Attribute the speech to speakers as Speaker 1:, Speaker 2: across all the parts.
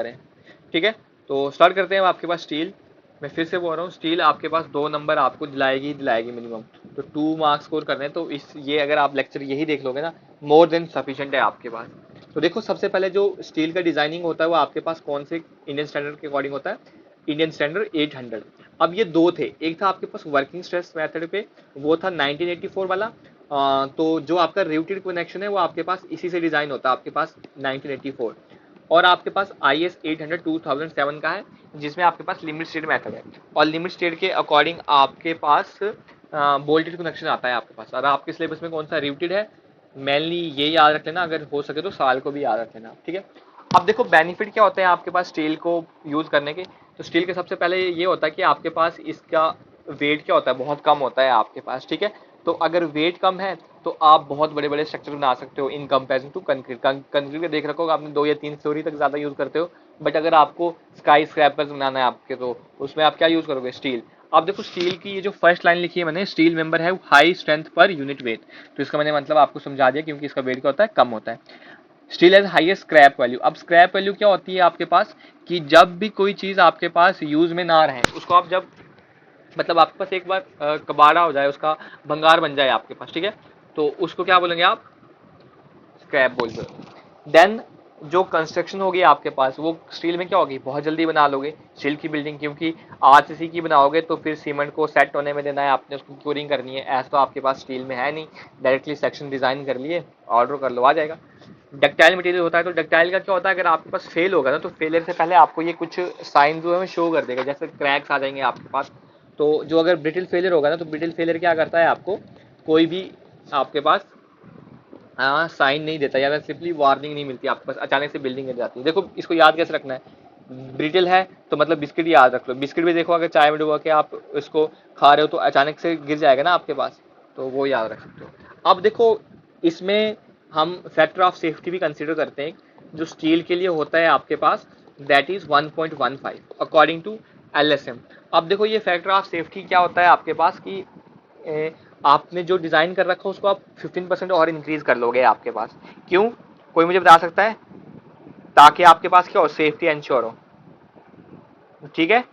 Speaker 1: करें। ठीक है, तो स्टार्ट करते हैं। आपके पास स्टील, मैं फिर से बोल रहा हूँ, स्टील आपके पास 2 नंबर आपको दिलाएगी ही दिलाएगी मिनिमम। तो 2 मार्क्स स्कोर करने हैं, तो इस ये अगर आप लेक्चर यही देख लोगे ना, मोर देन सफिशिएंट है आपके पास। तो देखो सबसे पहले जो स्टील का डिजाइनिंग होता है वो आपके पास कौन से इंडियन स्टैंडर्ड के अकॉर्डिंग होता है, इंडियन स्टैंडर्ड 800। अब ये दो थे, एक था आपके पास वर्किंग स्ट्रेस मेथड पे, वो था 1984 वाला। तो जो आपका रिवेटेड कनेक्शन है वो आपके पास इसी से डिजाइन होता है आपके पास 1984। और आपके पास IS 800 2007 का है, जिसमें आपके पास लिमिट स्टेट मेथड है, और लिमिट स्टेट के अकॉर्डिंग आपके पास बोल्टेड कनेक्शन आता है आपके पास। और आपके सिलेबस में कौन सा रिवेटेड है, मेनली ये याद रख लेना, अगर हो सके तो साल को भी याद रख लेना। ठीक है, अब देखो बेनिफिट क्या होते हैं आपके पास स्टील को यूज करने के। तो स्टील के सबसे पहले ये होता है कि आपके पास इसका वेट क्या होता है, बहुत कम होता है आपके पास। ठीक है, तो अगर वेट कम है तो आप बहुत बड़े बड़े स्ट्रक्चर बना सकते हो in comparison to concrete. Concrete का देख रखो आपने 2 या 3 स्टोरी तक ज्यादा यूज करते हो, बट अगर आपको स्काई स्क्रैपर्स बनाना है आपके, तो उसमें आप क्या यूज करोगे, स्टील। आप देखो स्टील की ये जो फर्स्ट लाइन लिखी है मैंने, स्टील मेंबर है high strength per unit weight, तो इसका मैंने मतलब आपको समझा दिया, क्योंकि इसका वेट क्या होता है, कम होता है। Steel has highest scrap value. अब स्क्रैप वैल्यू क्या होती है आपके पास, कि जब भी कोई चीज आपके पास यूज में ना रहे, उसको आप जब, मतलब आपके पास एक बार कबाड़ा हो जाए, उसका भंगार बन जाए आपके पास, ठीक है, तो उसको क्या बोलेंगे आप, स्क्रैप बोल दो। देन जो कंस्ट्रक्शन होगी आपके पास, वो स्टील में क्या होगी, बहुत जल्दी बना लोगे स्टील की बिल्डिंग, क्योंकि आरसीसी की बनाओगे तो फिर सीमेंट को सेट होने में देना है आपने, उसको क्यूरिंग करनी है, ऐसा तो आपके पास स्टील में है नहीं। डायरेक्टली सेक्शन डिजाइन कर लिए, ऑर्डर कर लो, आ जाएगा। डक्टाइल मटेरियल होता है, तो डक्टाइल का क्या होता है, अगर आपके पास फेल होगा ना, तो फेलियर से पहले आपको ये कुछ साइन जो है शो कर देगा, जैसे क्रैक्स आ जाएंगे आपके पास। तो जो अगर ब्रिटल फेलियर होगा ना, तो ब्रिटल फेलियर क्या करता है, आपको कोई भी आपके पास हाँ साइन नहीं देता, या सिंपली वार्निंग नहीं मिलती आपके पास, अचानक से बिल्डिंग गिर जाती है। देखो इसको याद कैसे रखना है, ब्रिटल है तो मतलब बिस्किट याद रख लो। बिस्किट भी देखो, अगर चाय में डुबा के आप इसको खा रहे हो तो अचानक से गिर जाएगा ना आपके पास, तो वो याद रख सकते हो। अब देखो इसमें हम फैक्टर ऑफ सेफ्टी भी कंसिडर करते हैं, जो स्टील के लिए होता है आपके पास, that is 1.15 according to LSM। अब देखो ये फैक्टर ऑफ सेफ्टी क्या होता है आपके पास, कि आपने जो डिजाइन कर रखा है उसको आप 15% और इंक्रीज कर लोगे आपके पास। क्यों, कोई मुझे बता सकता है, ताकि आपके पास क्या हो, सेफ्टी इंश्योर हो। ठीक है,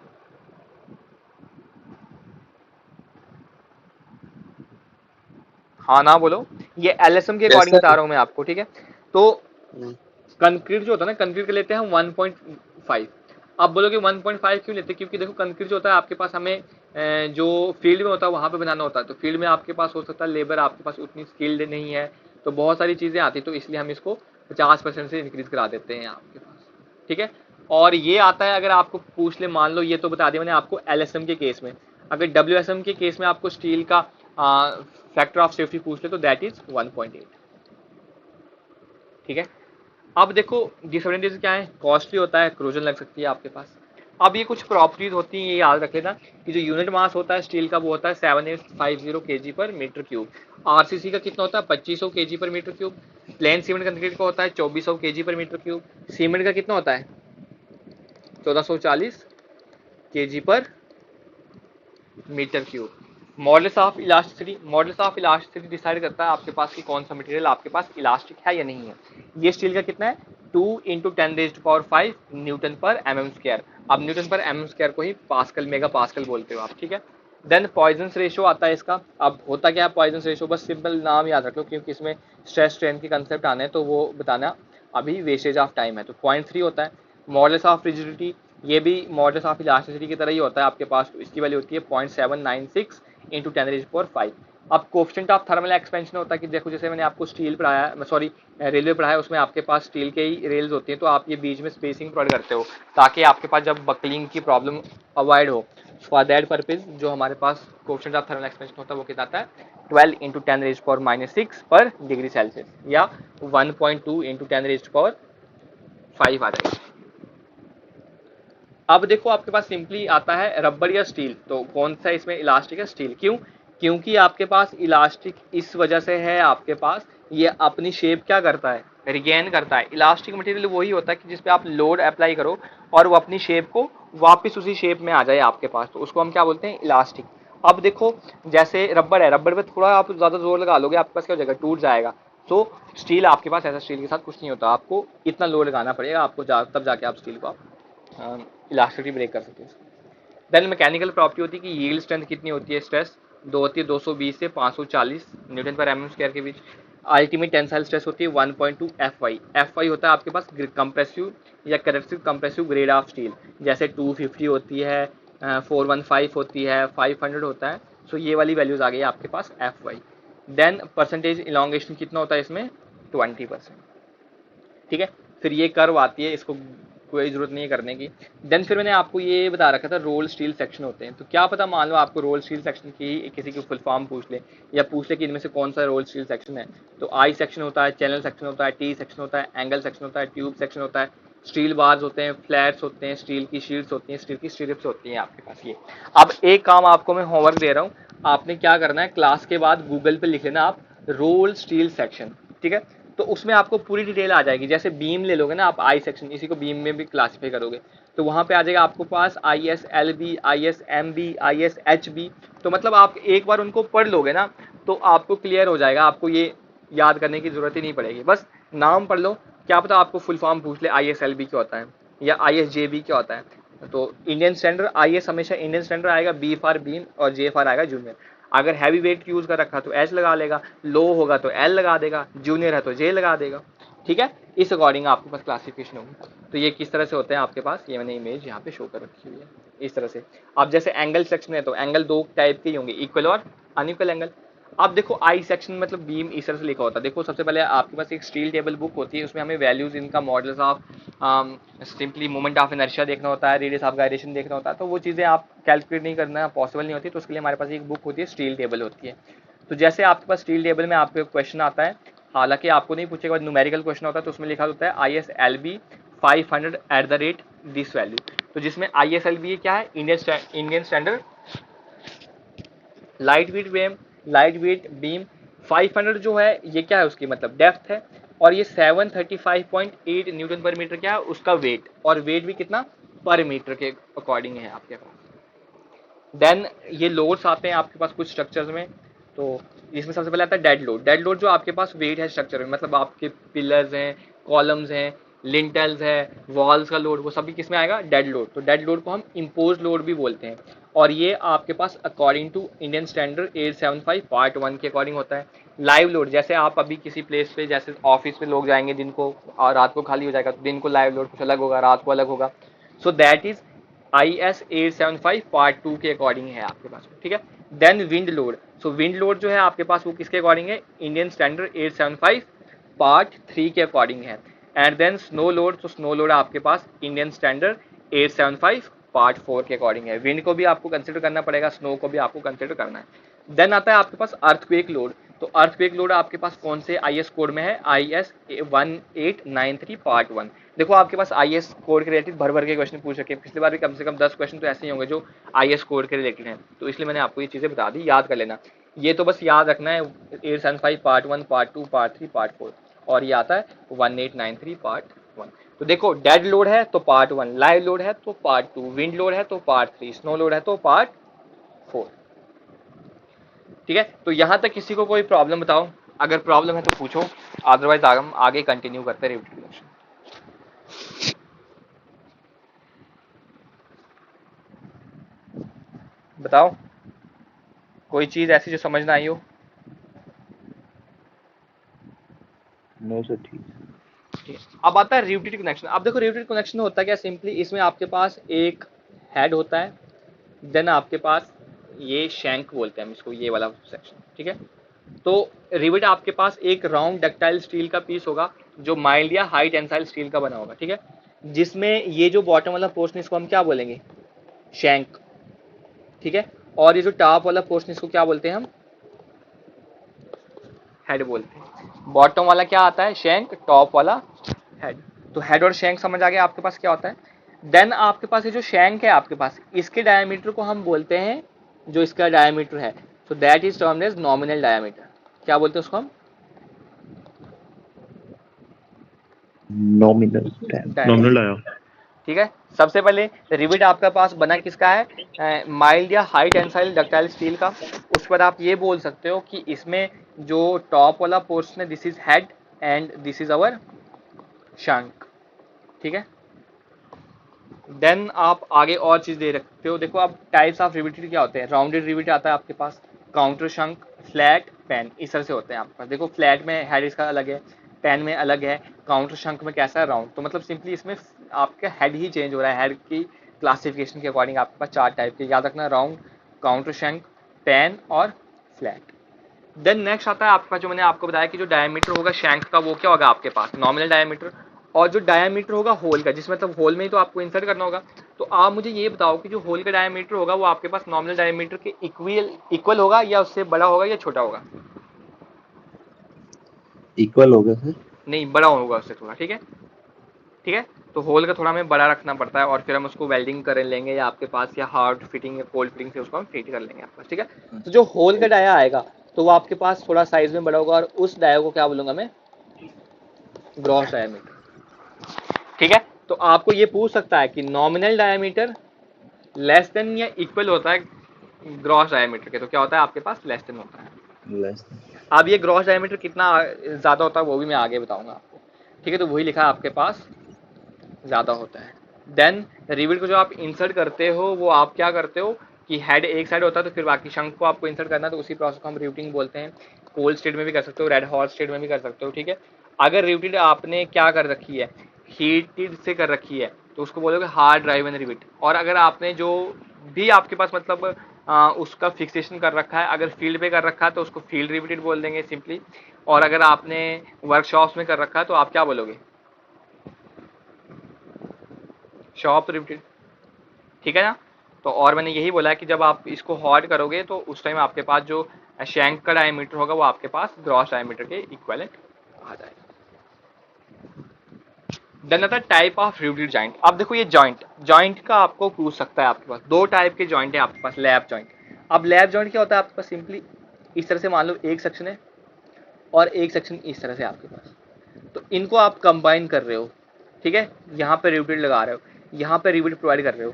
Speaker 1: हाँ ना बोलो, ये LSM के
Speaker 2: यस
Speaker 1: अकॉर्डिंग बता
Speaker 2: सर।
Speaker 1: रहा हूँ मैं आपको। ठीक है, तो
Speaker 2: हम्म,
Speaker 1: कंक्रीट जो होता है ना, कंक्रीट के लेते हैं हम 1.5। आप बोलोगे 1.5 क्यों लेते हैं, क्योंकि देखो कंक्रीट जो होता है आपके पास, हमें जो फील्ड में होता है वहां पे बनाना होता है, तो फील्ड में आपके पास हो सकता है लेबर आपके पास उतनी स्किल्ड नहीं है, तो बहुत सारी चीजें आती, तो इसलिए हम इसको 50% से इंक्रीज करा देते हैं आपके पास। ठीक है, और ये आता है, अगर आपको पूछ ले, मान लो ये तो बता दिया मैंने आपको LSM के केस में, अगर WSM के केस में आपको स्टील का फैक्टर ऑफ सेफ्टी पूछ ले, तो दैट इज 1.8। ठीक है, अब देखो डिसएडवांटेज क्या है, कॉस्टली होता है, क्रोजन लग सकती है आपके पास। अब ये कुछ प्रॉपर्टीज होती हैं, ये याद रख लेना, कि जो यूनिट मास होता है स्टील का वो होता है 7850 kg पर मीटर क्यूब। आरसीसी का कितना होता है, 2500 kg पर metre cube. Plain cement concrete का होता है 2400 kg पर मीटर क्यूब। सीमेंट का कितना होता है, 1440 kg पर metre cube. Modulus of elasticity, modulus of elasticity decide करता है आपके पास कि कौन सा मटेरियल आपके पास इलास्टिक है या नहीं है। ये स्टील का कितना है, 2 × 10⁵ न्यूटन पर mm²। अब न्यूटन पर mm² को ही पास्कल मेगा पास्कल बोलते हो आप। ठीक है, देन पॉइजन रेशियो आता है इसका। अब होता क्या है पॉइजन रेशियो, बस सिंपल नाम याद रख लो, क्योंकि इसमें स्ट्रेस स्ट्रेन के कंसेप्ट आने हैं, तो वो बताना अभी वेस्टेज ऑफ टाइम है। तो 0.3 होता है। मॉडल्स ऑफ रिजिडिटी, ये भी मॉडल्स ऑफ इलास्टिसिटी की तरह ही होता है आपके पास, तो इसकी वैल्यू होती है 0.796 × 10⁵ अब कोफिशिएंट ऑफ थर्मल एक्सपेंशन होता है, कि देखो जैसे मैंने आपको स्टील पढ़ाया, सॉरी रेलवे पढ़ाया, उसमें आपके पास स्टील के ही रेल्स होती हैं, तो आप ये बीच में स्पेसिंग प्रोवाइड करते हो, ताकि आपके पास जब बकलिंग की प्रॉब्लम अवॉइड हो। फॉर दैट पर्पज जो हमारे पास कोफिशिएंट ऑफ थर्मल एक्सपेंशन होता है वो कितना आता है, 12 × 10⁻⁻⁶ पर डिग्री सेल्सियस, या 1.2 × 10⁵ आ जाएगा। अब देखो आपके पास सिंपली आता है रबर या स्टील, तो कौन सा इसमें इलास्टिक है, स्टील। क्यों, क्योंकि आपके पास इलास्टिक इस वजह से है आपके पास, ये अपनी शेप क्या करता है, रिगेन करता है। इलास्टिक मटेरियल वही होता है कि जिसपे आप लोड अप्लाई करो और वो अपनी शेप को वापस उसी शेप में आ जाए आपके पास, तो उसको हम क्या बोलते हैं, इलास्टिक। अब देखो जैसे रबर है, रबर पे थोड़ा आप ज्यादा जोर लगा लोगे आपके पास क्या हो जाएगा, टूट जाएगा। तो स्टील आपके पास ऐसा स्टील के साथ कुछ नहीं होता, आपको इतना लोड लगाना पड़ेगा आपको तब जाके आप स्टील को आप इलास्टिसिटी ब्रेक कर सकते हैं। देन मैकेनिकल प्रॉपर्टी होती है कि यील्ड स्ट्रेंथ कितनी होती है, स्ट्रेस दो होती है 220 से 540 न्यूटन पर एम स्क्वायर के बीच। अल्टीमेट टेंसाइल स्ट्रेस होती है 1.2 FY। FY होता है आपके पास कंप्रेसिव या corrective compressive grade of steel, जैसे 250 होती है, 415 होती है, 500 होता है। सो ये वाली वैल्यूज आ गई आपके पास FY। देन परसेंटेज इलांगेशन कितना होता है इसमें, 20%। ठीक है, फिर ये कर्व आती है, इसको कोई जरूरत नहीं है करने की। देन फिर मैंने आपको ये बता रखा था रोल स्टील सेक्शन होते हैं, तो क्या पता मान लो आपको रोल स्टील सेक्शन की किसी की फुल फॉर्म पूछ ले या पूछ ले कि इनमें से कौन सा रोल स्टील सेक्शन है, तो आई सेक्शन होता है, चैनल सेक्शन होता है, टी सेक्शन होता है, एंगल सेक्शन होता है, ट्यूब सेक्शन होता है, स्टील बार्स होते हैं, फ्लैट्स होते हैं, स्टील की शीट्स होती हैं, स्टील की स्ट्रिप्स होती हैं आपके पास। ये अब एक काम आपको मैं होमवर्क दे रहा हूँ, आपने क्या करना है, क्लास के बाद गूगल पे लिख लेना आप रोल स्टील सेक्शन, ठीक है, तो उसमें आपको पूरी डिटेल आ जाएगी। जैसे बीम ले लोगे ना आप, आई सेक्शन, इसी को बीम में भी क्लासीफाई करोगे, तो वहां पे आ जाएगा आपको पास ISLB, ISMB, ISHB। तो मतलब आप एक बार उनको पढ़ लोगे ना तो आपको क्लियर हो जाएगा, आपको ये याद करने की जरूरत ही नहीं पड़ेगी, बस नाम पढ़ लो। क्या पता आपको फुल फॉर्म पूछ ले ISLB क्या होता है या ISJB क्या होता है। तो इंडियन स्टैंडर्ड, IS हमेशा इंडियन स्टैंडर्ड आएगा, B फॉर बीम और J फॉर आएगा जूनियर। अगर हैवी वेट यूज कर रखा तो H लगा लेगा, लो होगा तो L लगा देगा, जूनियर है तो J लगा देगा। ठीक है, इस अकॉर्डिंग आपके पास क्लासिफिकेशन होगी। तो ये किस तरह से होते हैं आपके पास, ये मैंने इमेज यहाँ पे शो कर रखी हुई है इस तरह से। अब जैसे एंगल सेक्शन है तो एंगल दो टाइप के ही होंगे, इक्वल और अनइक्वल एंगल। अब देखो आई सेक्शन मतलब बीम इस तरह से लिखा होता है। देखो सबसे पहले आपके पास एक स्टील टेबल बुक होती है, उसमें हमें वैल्यूज इनका, models of simply moment of inertia देखना होता है, रेडियस ऑफ गायरेशन देखना होता है, तो वो चीज़ें आप कैलकुलेट नहीं करना पॉसिबल नहीं होती, तो उसके लिए हमारे पास एक बुक होती है, स्टील टेबल होती है। तो जैसे आपके पास स्टील टेबल में आपको क्वेश्चन आता है, हालांकि आपको नहीं पूछेगा, न्यूमेरिकल क्वेश्चन होता है, तो उसमें लिखा होता है ISLB 500 at the rate this value. तो जिसमें ISLB क्या है, Indian standard light weight beam, light weight beam 500 जो है ये क्या है, उसकी मतलब डेप्थ है, और ये 735.8 न्यूटन पर मीटर क्या है उसका वेट, और वेट भी कितना पर मीटर के अकॉर्डिंग है आपके पास। देन ये लोड्स आते हैं आपके पास कुछ स्ट्रक्चर्स में, तो इसमें सबसे पहले आता है डेड लोड। डेड लोड जो आपके पास वेट है स्ट्रक्चर में, मतलब आपके पिलर्स हैं, कॉलम्स हैं, लिंटल्स है, वॉल्स का लोड, वो सभी किस में आएगा, डेड लोड। तो डेड लोड को हम इम्पोज लोड भी बोलते हैं, और ये आपके पास according to Indian standard 875 part 1 के अकॉर्डिंग होता है। लाइव लोड, जैसे आप अभी किसी प्लेस पे, जैसे ऑफिस पे लोग जाएंगे दिन को और रात को खाली हो जाएगा, तो दिन को लाइव लोड कुछ अलग होगा, रात को अलग होगा। सो दैट इज IS 875 पार्ट 2 के अकॉर्डिंग है आपके पास, ठीक है। देन विंड लोड, सो विंड लोड जो है आपके पास वो किसके अकॉर्डिंग है, इंडियन स्टैंडर्ड 875 पार्ट 3 के अकॉर्डिंग है। एंड देन स्नो लोड, तो स्नो लोड आपके पास इंडियन स्टैंडर्ड 875 पार्ट 4 के अकॉर्डिंग है। विंड को भी आपको कंसिडर करना पड़ेगा, स्नो को भी आपको कंसिडर करना है। देन आता है आपके पास अर्थक्वेक लोड, तो अर्थक्वेक लोड आपके पास कौन से IS कोड में है, IS 1893 पार्ट 1। देखो आपके पास IS कोड के रिलेटेड भर भर के क्वेश्चन पूछ रखे, पिछली बार भी कम से कम 10 क्वेश्चन तो ऐसे ही होंगे जो IS कोड के रिलेटेड हैं, तो इसलिए मैंने आपको ये चीजें बता दी, याद कर लेना। ये तो बस याद रखना है, 875 पार्ट 1, पार्ट 2, पार्ट 3, पार्ट 4, और ये आता है 1893 पार्ट 1। तो देखो डेड लोड है तो पार्ट 1, लाइव लोड है तो पार्ट 2, विंड लोड है तो पार्ट 3, स्नो लोड है तो पार्ट 4। ठीक है, तो यहां तक किसी को कोई प्रॉब्लम बताओ, अगर प्रॉब्लम है तो पूछो, अदरवाइज हम आगे कंटिन्यू करते हैं रिविजन। बताओ कोई चीज ऐसी जो समझ ना आई हो।
Speaker 2: नो सर, ठीक।
Speaker 1: अब आता है रिवेटेड कनेक्शन। अब देखो रिवेटेड कनेक्शन होता है क्या, सिंपली इसमें आपके पास एक हेड होता है, देन आपके पास ये शैंक बोलते हैं हम इसको, ये वाला सेक्शन, ठीक है। तो रिवेट आपके पास एक राउंड डक्टाइल स्टील का पीस होगा जो माइल्ड या हाई टेंसाइल स्टील का बना होगा, ठीक है, जिसमें ये जो बॉटम वाला पोर्शन इसको हम क्या बोलेंगे, शैंक, ठीक है, और ये जो टॉप वाला पोर्शन इसको क्या बोलते हैं हम, हेड बोलते हैं। बॉटम वाला क्या आता है, शैंक, टॉप वाला हेड। तो हेड और शैंक समझ आ गया आपके पास क्या होता है। देन आपके पास ये जो शैंक है आपके पास, इसके डायमीटर को हम बोलते हैं, जो इसका डायमीटर है, तो that is termed as nominal diameter. क्या बोलते हैं उसको हम,
Speaker 2: नॉमिनल
Speaker 1: डायमीटर। ठीक है। सबसे पहले रिविट आपका पास बना किसका है, माइल्ड या हाई टेंसाइल डक्टाइल स्टील का। उस पर आप ये बोल सकते हो कि इसमें जो टॉप वाला पोर्शन है this is head and this is our shank, ठीक है। देन आप आगे और चीज दे रखते हो। देखो आप टाइप्स ऑफ रिविटेड क्या होते हैं, राउंडेड रिविट आता है आपके पास, काउंटर शंक, फ्लैट, पेन, इस तरह से होते हैं आपके पास। देखो फ्लैट में हेड इसका अलग है, पेन में अलग है, काउंटर शंक में कैसा है राउंड। तो मतलब सिंपली इसमें आपका हेड ही चेंज हो रहा है। हेड की क्लासिफिकेशन के अकॉर्डिंग आपके पास 4 टाइप के याद रखना, राउंड, काउंटर शंक, पेन और फ्लैट। देन नेक्स्ट आता है आपका जो मैंने आपको बताया कि जो डायमीटर होगा शैंक का वो क्या होगा आपके पास, नॉमिनल डायमीटर। और जो डायमीटर होगा होल का, जिसमें मतलब होल में ही तो आपको इंसर्ट करना होगा। तो आप मुझे ये बताओ कि जो होल का डायमीटर होगा वो आपके पास नॉमिनल डायमीटर के इक्वल होगा या उससे बड़ा होगा या छोटा होगा?
Speaker 2: इक्वल हो गया सर।
Speaker 1: नहीं, बड़ा होगा उससे थोड़ा, ठीक है। ठीक है, तो होल का थोड़ा हमें बड़ा रखना पड़ता है और फिर हम उसको वेल्डिंग कर लेंगे या आपके पास या हार्ड फिटिंग या कोल्ड फिटिंग से उसको हम फिट कर लेंगे आपके पास, ठीक है। तो जो होल का डाया आएगा तो वो आपके पास थोड़ा साइज में बड़ा होगा और उस डाया को क्या बोलूंगा मैं, ग्रॉस डायमीटर, ठीक है। तो आपको ये पूछ सकता है कि नॉमिनल डायमीटर लेस देन या इक्वल होता है ग्रॉस डायमीटर के, तो क्या होता है आपके पास, लेस देन होता है।
Speaker 2: लेस।
Speaker 1: अब ये ग्रॉस डायमीटर कितना ज्यादा होता है वो भी मैं आगे बताऊंगा आपको, ठीक है। तो वही लिखा है आपके पास ज्यादा होता है। देन रिविट को जो आप इंसर्ट करते हो वो आप क्या करते हो कि हेड एक साइड होता है तो फिर बाकी शंक को आपको इंसर्ट करना है, तो उसी प्रोसेस को हम रिविटिंग बोलते हैं। कोल्ड स्टेट में भी कर सकते हो, रेड हॉट स्टेट में भी कर सकते हो, ठीक है। अगर रिविटेड आपने क्या कर रखी है, हीटेड से कर रखी है तो उसको बोलोगे हार्ड ड्राइव एंड रिविट। और अगर आपने जो भी आपके पास मतलब उसका फिक्सेशन कर रखा है, अगर फील्ड पे कर रखा है तो उसको फील्ड रिविटेड बोल देंगे सिंपली। और अगर आपने वर्कशॉप्स में कर रखा है तो आप क्या बोलोगे, शॉप रिविटेड, ठीक है ना। तो और मैंने यही बोला है कि जब आप इसको हॉट करोगे तो उस टाइम आपके पास जो शैंक का डायमीटर होगा वो आपके पास ग्रॉस डायमीटर के इक्विवेलेंट आ जाएगा। देन आता है टाइप ऑफ रिविटेड जॉइंट। अब देखो ये जॉइंट जॉइंट का आपको पूछ सकता है, आपके पास 2 टाइप के जॉइंट है आपके पास, लैब जॉइंट। अब लैब जॉइंट क्या होता है आपके पास, सिंपली इस तरह से मान लो एक सेक्शन है और एक सेक्शन इस तरह से आपके पास, तो इनको आप कंबाइन कर रहे हो, ठीक है। यहाँ पे रिविटेड लगा रहे हो, यहाँ पे रिविट प्रोवाइड कर रहे हो,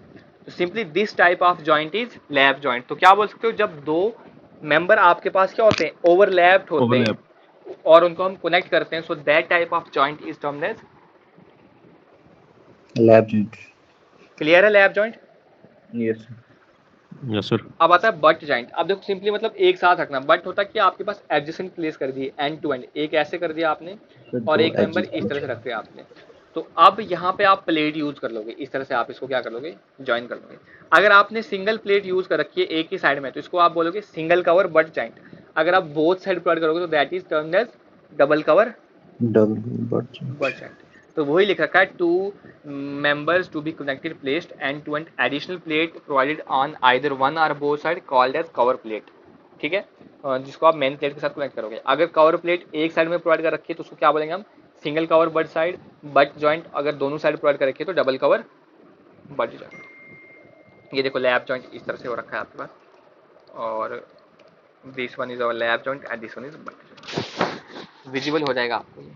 Speaker 1: तो simply this type of joint is lab joint. तो क्या बोल सकते हो, जब 2 मेंबर आपके पास क्या होते हैं, ओवरलैप्ड होते
Speaker 3: ओवरलैप।
Speaker 1: हैं और उनको हम कनेक्ट करते हैं, so that type of joint is termed as,
Speaker 2: lap joint.
Speaker 1: Clear है lap joint.
Speaker 2: Yes.
Speaker 3: Yes sir.
Speaker 1: अब आता है बट जॉइंट। अब देखो सिंपली मतलब एक साथ रखना, बट होता है कि आपके पास एडजेसेंट प्लेस कर दिए एंड टू एंड, एक ऐसे कर दिया आपने और
Speaker 2: दो
Speaker 1: एक मेंबर
Speaker 2: एजेस
Speaker 1: इस तरह से रख दिया आपने। तो अब यहाँ पे आप प्लेट यूज कर लोगे, इस तरह से आप इसको क्या कर लोगे, ज्वाइन कर लोगे। अगर आपने सिंगल प्लेट यूज कर रखी है एक ही साइड में तो इसको आप बोलोगे सिंगल कवर बट जॉइंट। अगर आप बोथ साइड प्रोवाइड करोगे तो that is termed as double cover
Speaker 2: double butt
Speaker 1: butt joint. तो वही लिख रखा है, two members to be connected placed and to an additional plate provided on either one or both side called as cover plate, ठीक है। जिसको आप main plate के साथ कनेक्ट करोगे। अगर कवर प्लेट एक साइड में प्रोवाइड कर रखी है तो उसको क्या बोलेंगे हम, single cover but side butt joint. अगर दोनों साइड प्रोवाइड कर रखी है तो डबल कवर बट जॉइंट। ये देखो लैब जॉइंट इस तरह से हो रखा है आपके पास और this one is our lab joint and this one is butt joint. Visible हो जाएगा आपको ये।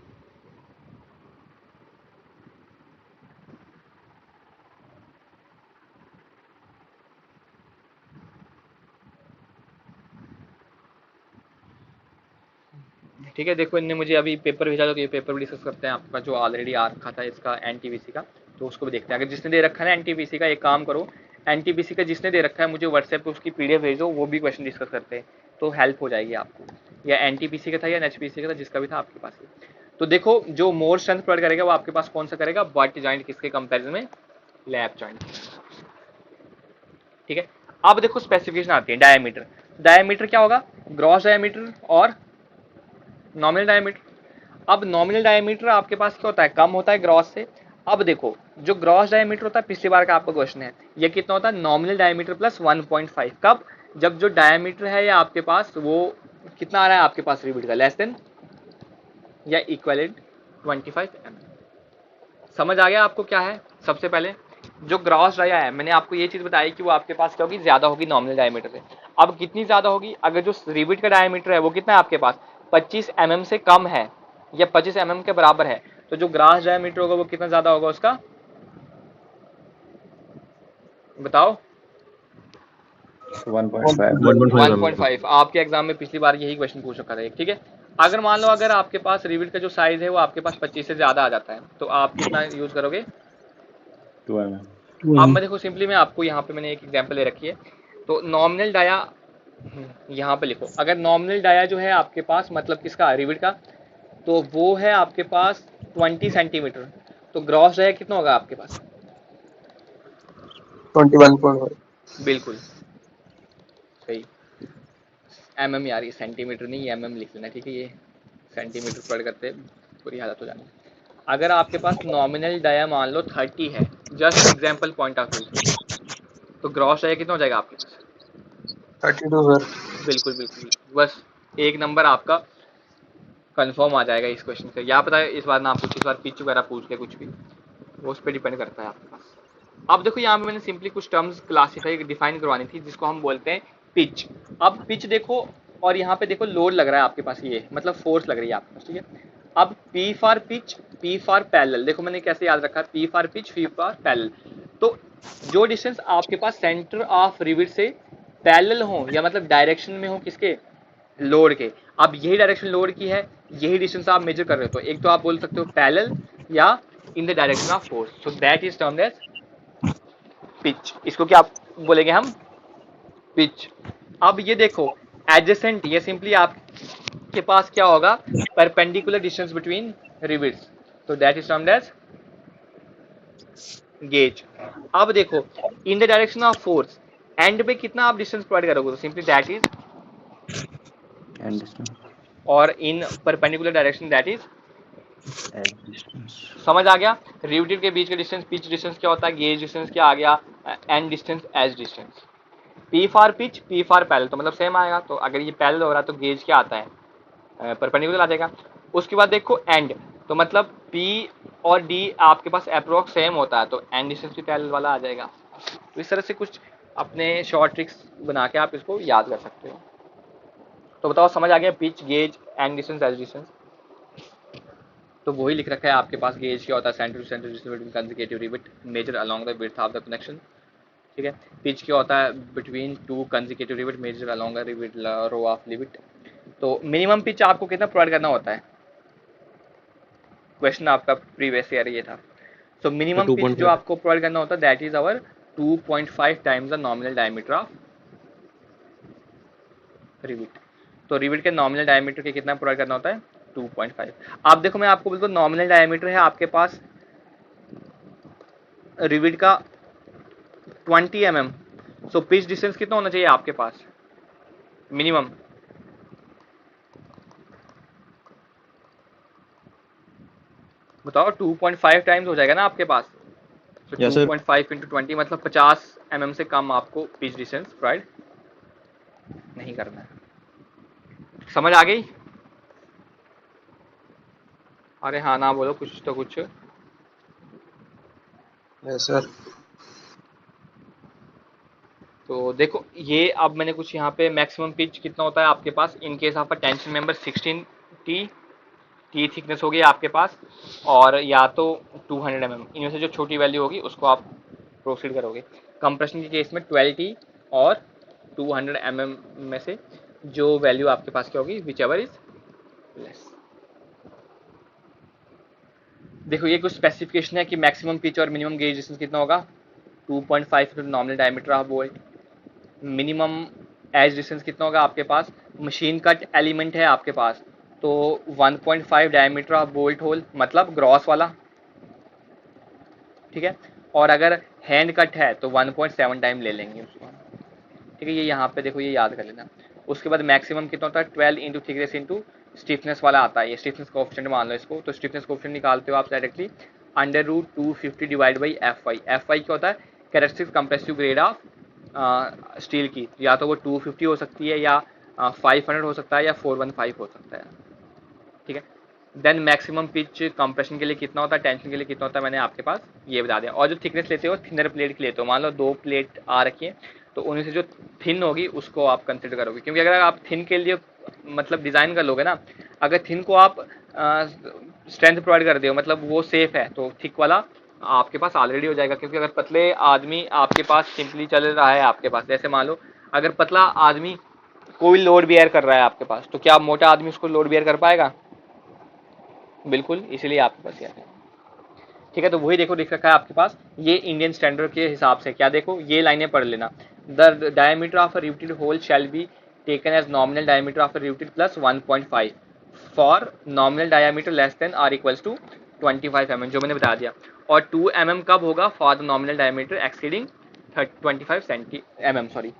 Speaker 1: ठीक है, देखो इनने मुझे अभी पेपर भेजा तो ये पेपर भी डिस्कस करते हैं आपका जो ऑलरेडी आ रखा था इसका एनटीपीसी का, तो उसको भी देखते हैं। अगर जिसने दे रखा है ना एनटीपीसी का, एक काम करो एनटीपीसी का जिसने दे रखा है मुझे व्हाट्सएप पे उसकी पीडीएफ भेजो, वो भी क्वेश्चन डिस्कस करते हैं तो हेल्प हो जाएगी आपको। या एनटीपीसी का था या एनएचपीसी का था, जिसका भी था आपके पास। तो देखो जो मोर स्ट्रेंथ प्रोवाइड करेगा वो आपके पास कौन सा करेगा, बट जॉइंट किसके कंपेरिजन में, लैब जॉइंट, ठीक है। अब देखो स्पेसिफिकेशन आती है, डायमीटर। डायमीटर क्या होगा, ग्रॉस डायमीटर और नॉमिनल डायमीटर। अब नॉमिनल डायमीटर आपके पास क्या होता है, कम होता है ग्रॉस से। अब देखो जो ग्रॉस डायमीटर होता है, पिछली बार का आपका क्वेश्चन है, ये कितना होता है, नॉमिनल डायमीटर प्लस 1.5। कब, जब जो डायमीटर है या आपके पास वो कितना आ रहा है आपके पास रिविट का, लेस देन या इक्वलेंट 25 mm। समझ आ गया आपको क्या है। सबसे पहले जो ग्रॉस डाया है मैंने आपको ये चीज बताई कि वो आपके पास क्या होगी, ज्यादा होगी नॉमिनल डायमीटर से। अब कितनी ज्यादा होगी, अगर जो रिविट का डायमीटर है वो कितना है आपके पास, 25 mm से कम है या 25 mm के बराबर है, तो जो ग्रॉस डायमीटर होगा वो कितना ज्यादा होगा उसका, बताओ।
Speaker 2: 1.5
Speaker 3: 1.5
Speaker 1: 1.5 आपके एग्जाम में पिछली बार यही क्वेश्चन पूछ रखा था एक, ठीक है। अगर मान लो अगर आपके पास रिविट का जो साइज है वो आपके पास 25 से ज्यादा आ जाता है तो आप कितना यूज करोगे?
Speaker 2: 2 mm.
Speaker 1: अब मैं देखो सिंपली मैं आपको यहाँ पे मैंने एक एग्जांपल ले रखी है। तो नॉमिनल डाया यहाँ पे लिखो, अगर नॉमिनल डाया जो है आपके पास मतलब किसका, रिविट का, तो वो है आपके पास 20 सेंटीमीटर। तो ग्रॉस डाया कितना होगा आपके पास?
Speaker 3: 21.5।
Speaker 1: बिल्कुल सही। यार ये सेंटीमीटर नहीं लिख लेना, ठीक है। ये सेंटीमीटर पढ़ करते पूरी हालत हो जानी। अगर आपके पास नॉमिनल डाया मान लो 30 है, just example point of view से, तो ग्रॉस डाया कितना हो जाएगा आपके पास?
Speaker 3: 32 सर।
Speaker 1: बिल्कुल बिल्कुल बिल्कुल, बस एक नंबर आपका कंफर्म आ जाएगा इस क्वेश्चन से। या पता है इस बार ना आप कुछ इस बार पिच वगैरह पूछ ले कुछ भी, वो उस पर डिपेंड करता है आपके पास। अब देखो यहाँ पे मैंने सिंपली कुछ टर्म्स क्लासीफाई डिफाइन करवानी थी जिसको हम बोलते हैं पिच। अब पिच देखो, और यहाँ पे देखो लोड लग रहा है आपके पास, ये मतलब फोर्स लग रही है आपके पास, ठीक है। अब P for pitch, P for parallel, देखो मैंने कैसे याद रखा है, P for pitch, P for parallel. तो जो डिस्टेंस आपके पास सेंटर ऑफ रिविट से पैरेलल हो या मतलब डायरेक्शन में हो किसके, लोड के, अब यही डायरेक्शन लोड की है, यही डिस्टेंस आप मेजर कर रहे हो, तो एक तो आप बोल सकते हो पैरेलल या in the direction of force, so that is termed as pitch. इसको क्या बोलेंगे हम, पिच। अब ये देखो एडजेसेंट, ये सिंपली आपके पास क्या होगा, परपेंडिकुलर डिस्टेंस बिटवीन रिविट्स, तो that is termed as gauge. अब देखो in the direction of force, end पे कितना आप डिस्टेंस प्रोवाइड करोगे, तो simply that is,
Speaker 2: And distance.
Speaker 1: और in perpendicular direction that is,
Speaker 2: Edge distance.
Speaker 1: समझ आ गया। रिविटेड के बीच का डिस्टेंस पिच डिस्टेंस क्या होता है, गेज डिस्टेंस क्या आ गया, end distance edge distance. P for pitch, P for parallel, तो मतलब सेम आएगा। तो अगर ये पैरेलल हो रहा है तो गेज क्या आता है, परपेंडिकुलर आ जाएगा। उसके बाद देखो एंड, तो मतलब पी और डी आपके पास अप्रोक्स सेम होता है, तो एंड डिस्टेंस भी पैरेलल वाला आ जाएगा। तो इस तरह से कुछ अपने शॉर्ट ट्रिक्स बना के आप इसको याद कर सकते हो। तो बताओ समझ आ गया, pitch, gauge, end distance, edge distance. तो वही लिख रखा है आपके पास। गेज क्या होता है, centre to centre distance between consecutive rivet measure along the width of the connection, ठीक है। पिच क्या होता है, between two consecutive rivet measure along the rivet row of rivet. तो मिनिमम पिच आपको कितना प्रोवाइड करना होता है, क्वेश्चन आपका प्रीवियस ईयर ये था। सो मिनिमम पिच जो
Speaker 3: 2.5।
Speaker 1: आपको प्रोवाइड करना होता है that is our 2.5 times the nominal diameter of rivet. तो रिविट के नॉमिनल डायमीटर के कितना प्रोवाइड करना होता है, 2.5। आप देखो मैं आपको बिल्कुल नॉमिनल डायमीटर है आपके पास रिविट का 20 mm, सो पिच डिस्टेंस कितना होना चाहिए आपके पास मिनिमम, बताओ। 2.5 टाइम्स हो जाएगा ना आपके पास, तो
Speaker 3: यस सर।
Speaker 1: 2.5 इंटू 20 मतलब 50 mm से कम आपको पिच डिस्टेंस प्रोवाइड नहीं करना है। समझ आ गई? अरे हाँ ना बोलो कुछ तो कुछ।
Speaker 3: Yes sir.
Speaker 1: तो देखो ये अब मैंने कुछ यहाँ पे मैक्सिमम पिच कितना होता है आपके पास in case of a tension member 16 T, T thickness होगी आपके पास, और या तो 200 mm, इनमें से जो छोटी वैल्यू होगी उसको आप प्रोसीड करोगे। कंप्रेशन के केस में 12 टी और 200 mm में से जो वैल्यू आपके पास क्या होगी, विच एवर इज लेस। देखो ये कुछ स्पेसिफिकेशन है कि मैक्सिमम पिच और मिनिमम गेज डिस्टेंस कितना होगा, 2.5 nominal diameter of bolt. Minimum age distance कितना होगा आपके पास, मशीन कट एलिमेंट है आपके पास तो 1.5 डायमीटर ऑफ बोल्ट होल, मतलब ग्रॉस वाला, ठीक है। और अगर हैंड कट है तो 1.7 टाइम ले लेंगे उसको, ठीक है। ये यहाँ पे देखो ये याद कर लेना। उसके बाद मैक्सिमम कितना होता है, 12 इंटू थिकनेस इंटू स्टिफनेस वाला आता है, ये स्टिफनेस कोएफिशिएंट मान लो इसको। तो स्टिफनेस कोएफिशिएंट निकालते हो आप directly √250 divide by F Y. F Y क्या होता है, characteristic compressive grade of steel की, या तो वो 250 हो सकती है या 500 हो सकता है या 415 हो सकता है, ठीक है। देन मैक्सिमम पिच कंप्रेशन के लिए कितना होता है, टेंशन के लिए कितना होता है, मैंने आपके पास ये बता दिया। और जो थिकनेस लेते हो थिनर प्लेट की लेते हो, मान लो 2 प्लेट आ रखी है तो उनमें से जो थिन होगी उसको आप कंसिडर करोगे, क्योंकि अगर आप थिन के लिए मतलब डिज़ाइन कर लोगे ना, अगर थिन को आप स्ट्रेंथ प्रोवाइड कर दो मतलब वो सेफ है तो थिक वाला आपके पास ऑलरेडी हो जाएगा, क्योंकि अगर पतले आदमी आपके पास सिंपली चल रहा है आपके पास, जैसे मान लो अगर पतला आदमी कोई लोड बियर कर रहा है आपके पास, तो क्या मोटा आदमी उसको लोड बियर कर पाएगा? बिल्कुल, इसीलिए आपके पास ये है। ठीक है, तो वही देखो लिख रखा है आपके पास, ये इंडियन स्टैंडर्ड के हिसाब से क्या, देखो ये लाइनें पढ़ लेना। The diameter of a riveted hole shall be taken as nominal diameter of a riveted plus 1.5 for nominal diameter less than or equals to 25 mm, जो मैंने बता दिया। और 2 mm कब होगा? For the nominal diameter exceeding 25 mm, sorry,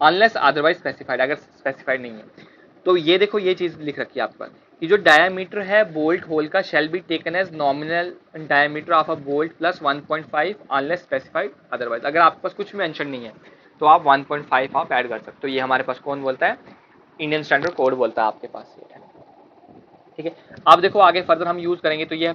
Speaker 1: unless otherwise specified, अगर specified नहीं है। तो ये देखो ये चीज लिख रखी है आपके पास कि जो डायमीटर है बोल्ट होल का shall be taken as nominal diameter of a bolt plus 1.5 unless specified otherwise. अगर आपके पास कुछ मेंशन नहीं है तो आप 1.5 आप ऐड कर सकते हो। ये हमारे पास कौन बोलता है? इंडियन स्टैंडर्ड कोड बोलता है आपके पास ये है। ठीक है, अब देखो आगे फर्दर हम यूज करेंगे, तो ये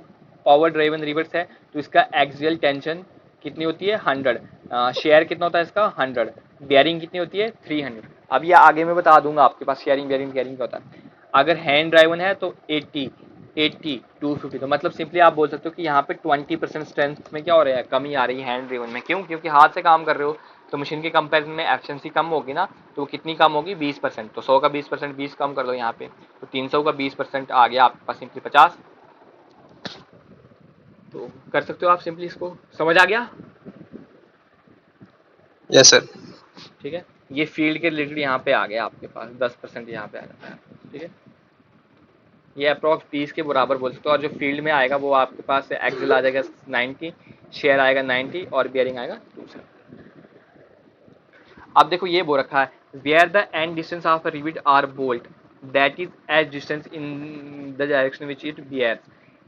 Speaker 1: पावर ड्राइवन रिवर्स है, तो इसका एक्सियल टेंशन कितनी होती है? 100। शेयर कितना होता है इसका? 100। बेयरिंग कितनी होती है? 300। अब ये आगे मैं बता दूंगा आपके पास शेयरिंग बेयरिंग बेयरिंग क्या होता है। अगर हैंड ड्राइवन है तो 80 250, तो मतलब सिंपली आप बोल सकते हो कि यहाँ पे 20% स्ट्रेंथ में क्या हो रहा है? कमी आ रही है हैंड ड्राइवन में। क्यों? क्योंकि हाथ से काम कर रहे हो तो मशीन के कंपैरिजन में एफिशिएंसी कम होगी ना, तो कितनी कम होगी? 20%। तो 100 का 20% 20 कम कर दो यहाँ पे, तो 300 का 20% आ गया आपके पास सिंपली 50। तो कर सकते हो आप सिंपली, इसको समझ आ गया?
Speaker 3: Yes sir.
Speaker 1: ठीक है, ये फील्ड के रिलेटेड यहाँ पे आ गया आपके पास 10% यहाँ पे आ जाता है। ठीक है, ये अप्रॉक्स 20 के बराबर बोल सकते हो। और जो फील्ड में आएगा वो आपके पास एक्सेल आ जाएगा 90, शेयर आएगा 90 और बियरिंग आएगा 200। अब देखो ये बोल रखा है where the end distance of a rivet or bolt that is edge distance in the direction which it bears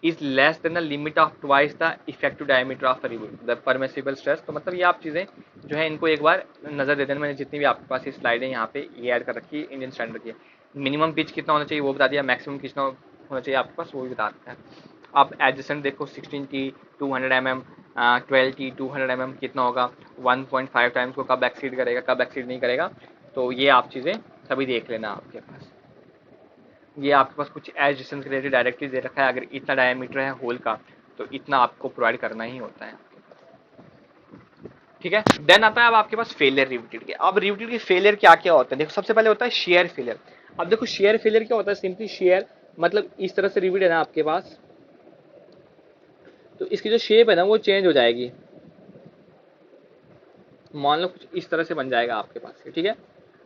Speaker 1: is less than the limit of twice the effective diameter of a rivet the permissible stress. तो मतलब ये आप चीज़ें जो है इनको एक बार नजर दे देना। मैंने जितनी भी आपके पास ये स्लाइड है यहाँ पे ये ऐड कर रखी है इंडियन स्टैंडर्ड की। मिनिमम पिच कितना होना चाहिए वो बता दिया, मैक्सिमम कितना होना चाहिए आपके पास वो भी बता देता है। आप एडजस्टेंट देखो 16T 200 mm, 12T 200 mm कितना होगा, 1.5 टाइम्स को कब एक्सीड करेगा कब एक्सीड नहीं करेगा। तो ये आप चीज़ें सभी देख लेना आपके पास। ये आपके पास कुछ एज डिस्टेंस रिलेटेड डायरेक्टली दे रखा है, अगर इतना डायमीटर है होल का तो इतना आपको प्रोवाइड करना ही होता है। ठीक है, देन आता है अब आपके पास फेलियर रिवेटेड के। अब रिवेटेड के फेलियर क्या क्या होता है? देखो सबसे पहले होता है शेयर फेलियर। अब देखो शेयर फेलियर क्या होता है? सिंपली शेयर मतलब इस तरह से रिवेट है ना आपके पास, तो इसकी जो शेप है ना वो चेंज हो जाएगी। मान लो कुछ इस तरह से बन जाएगा आपके पास, ठीक है,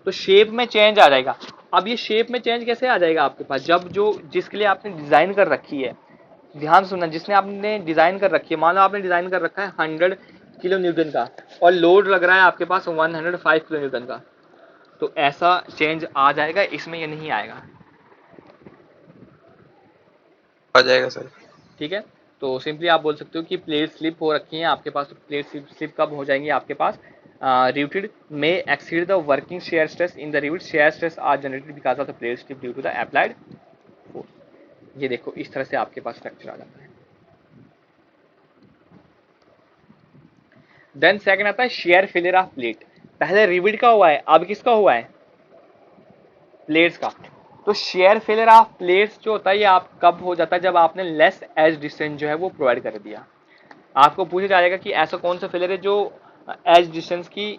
Speaker 1: तो शेप में चेंज आ जाएगा। अब ये शेप में चेंज कैसे आ जाएगा आपके पास? जब जो जिसके लिए आपने डिजाइन कर रखी है, ध्यान सुनना, जिसने आपने डिजाइन कर रखी है, मान लो आपने डिजाइन कर रखा है 100 किलो न्यूटन का और लोड लग रहा है आपके पास 105 किलो न्यूटन का, तो ऐसा चेंज आ जाएगा, इसमें ये नहीं आएगा।
Speaker 3: आ जाएगा सर।
Speaker 1: ठीक है, तो सिंपली आप बोल सकते हो कि प्लेट स्लिप हो रखी है आपके पास। तो प्लेट स्लिप कब हो जाएंगी आपके पास? रिवेटेड में exceed the working shear stress in the rivet, shear stress are generated because of the plate slip due to the applied force. ये देखो इस तरह से आपके पास फ्रैक्चर आ जाता है। देन सेकंड आता है शेयर फेलियर ऑफ प्लेट। पहले रिवेट का हुआ है, अब किसका हुआ है? प्लेट्स का। तो शेयर फेलियर ऑफ प्लेट्स जो होता है ये आप कब हो जाता है? जब आपने लेस एज डिस्टेंस जो है वो प्रोवाइड कर दिया। आपको पूछा जाएगा कि ऐसा कौन सा फेलियर है जो एज डिस्टेंस की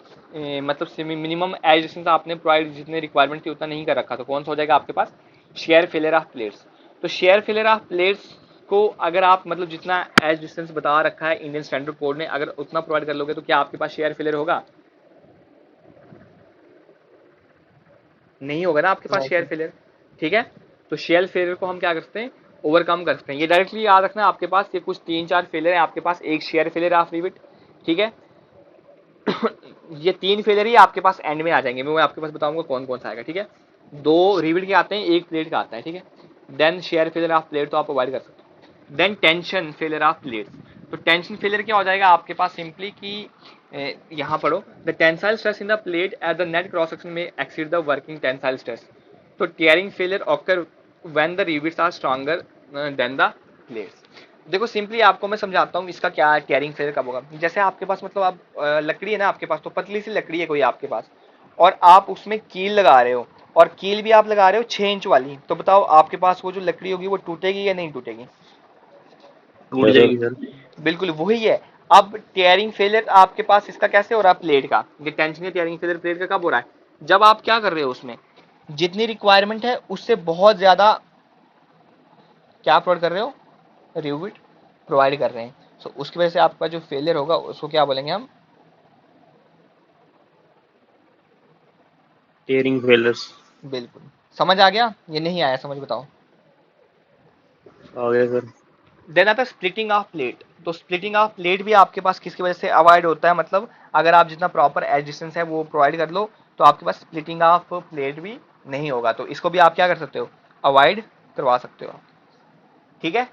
Speaker 1: मतलब मिनिमम एज डिस्टेंस आपने प्रोवाइड जितने रिक्वायरमेंट थी उतना नहीं कर रखा, तो कौन सा हो जाएगा आपके पास? Shear failure of plates. तो शेयर फेलियर ऑफ प्लेट्स को अगर आप मतलब जितना एज डिस्टेंस बता रखा है इंडियन स्टैंडर्ड कोड ने, अगर उतना प्रोवाइड कर लोगे तो क्या आपके पास शेयर फेलियर होगा? नहीं होगा ना आपके पास शेयर फेलियर। ठीक है, तो शेयर फेलियर को हम क्या करते हैं? ओवरकम कर सकते हैं। ये डायरेक्टली याद रखना आपके पास ये कुछ 3-4 फेलियर है आपके पास। एक शेयर फेलियर ऑफ रिवेट, ठीक है, ये 3 फेलियर ही आपके पास एंड में आ जाएंगे। मैं आपके पास बताऊंगा कौन कौन सा आएगा। ठीक है, 2 रिवेट के आते हैं, 1 प्लेट का आता है। ठीक है, then shear failure of plate तो आप प्रोवाइड कर सकते हो। Then tension failure of plate. तो टेंशन फेलियर क्या हो जाएगा आपके पास? सिंपली कि यहाँ पढ़ो, the tensile stress in the plate at the net cross section में exceed the working tensile stress. तो tearing failure occur when the rivets are stronger than the plates. देखो सिंपली आपको मैं समझाता हूँ इसका क्या टीयरिंग फेलियर कब होगा। जैसे आपके पास मतलब आप लकड़ी है ना आपके पास, तो पतली सी लकड़ी है कोई आपके पास और आप उसमें कील लगा रहे हो, और कील भी आप लगा रहे हो 6 इंच वाली, तो बताओ आपके पास वो जो लकड़ी होगी वो टूटेगी या नहीं टूटेगी?
Speaker 3: टूट जाएगी सर।
Speaker 1: बिल्कुल वही है। अब टेयरिंग फेलियर आपके पास इसका कैसे हो रहा है, प्लेट का, ये टेंशन या टेयरिंग फेलियर प्लेट का कब हो रहा है, जब आप क्या कर रहे हो, उसमें जितनी रिक्वायरमेंट है उससे बहुत ज्यादा क्या प्रोवाइड कर रहे हो, रिविट प्रोवाइड कर रहे हैं। सो उसकी वजह से आपका जो फेलियर होगा उसको क्या बोलेंगे हम,
Speaker 4: टीयरिंग फेलर्स।
Speaker 1: बिल्कुल। समझ आ गया, ये नहीं आया समझ, बताओ।
Speaker 4: आ गया सर।
Speaker 1: देन आता है स्प्लिटिंग ऑफ प्लेट। तो स्प्लिटिंग ऑफ प्लेट भी आपके पास किसकी वजह से अवॉइड होता है, मतलब अगर आप जितना प्रॉपर एज डिस्टेंस है वो प्रोवाइड कर लो तो आपके पास स्प्लिटिंग ऑफ प्लेट भी नहीं होगा। तो इसको भी आप क्या कर सकते हो, अवॉइड करवा सकते हो, ठीक है।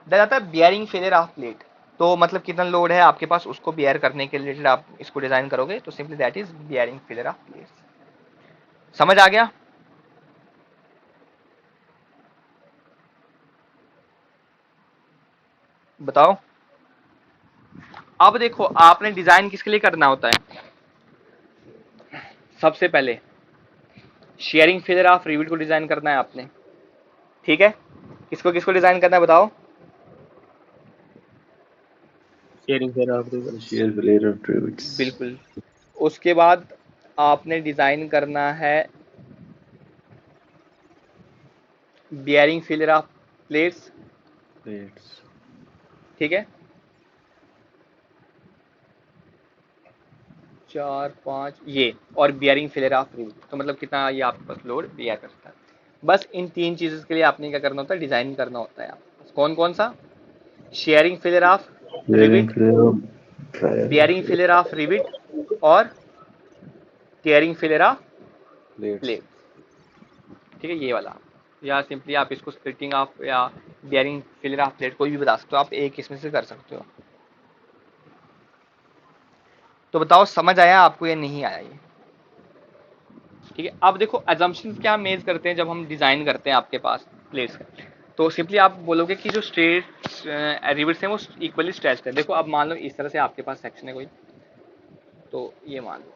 Speaker 1: देन आता है बियरिंग फेलियर ऑफ प्लेट। तो मतलब कितना लोड है आपके पास उसको बियर करने के रिलेटेड आप इसको डिजाइन करोगे, तो simply that is bearing failure of plate. समझ आ गया। बताओ। अब देखो आपने डिजाइन किसके लिए करना होता है, सबसे पहले शेयरिंग फेलियर ऑफ रिविट को डिजाइन करना है आपने, ठीक है। किसको किसको डिजाइन करना है बताओ।
Speaker 4: Tearing failure of river.
Speaker 2: Shear failure of trivets.
Speaker 1: बिल्कुल। उसके बाद आपने डिजाइन करना है bearing failure of plates,
Speaker 2: Plates.
Speaker 1: ठीक है। 4 5 ये, और बियरिंग फेलियर ऑफ रिविट, तो मतलब कितना ये आपके पास लोड बियर कर सकता है। बस इन तीन चीजों के लिए आपने क्या करना होता है, डिजाइन करना होता है आपको। कौन कौन सा, shearing failure of
Speaker 2: Bearing
Speaker 1: rivet,
Speaker 2: failure of
Speaker 1: bearing failure of rivet, और tearing failure of
Speaker 2: plates.
Speaker 1: Plate, ठीक है, ये वाला। या सिंपली आप इसको स्प्लिटिंग ऑफ या बियरिंग फेलियर ऑफ प्लेट कोई भी बता सकते हो आप, एक इसमें से कर सकते हो। तो बताओ समझ आया आपको या नहीं आया ये, ठीक है। अब देखो अजम्पशन क्या मेज करते हैं जब हम डिजाइन करते हैं आपके पास प्लेट्स का, तो सिंपली आप बोलोगे कि जो स्ट्रेट रिविट्स हैं वो इक्वली स्ट्रेच्ड है। देखो अब मान लो इस तरह से आपके पास सेक्शन है कोई, तो ये मान लो,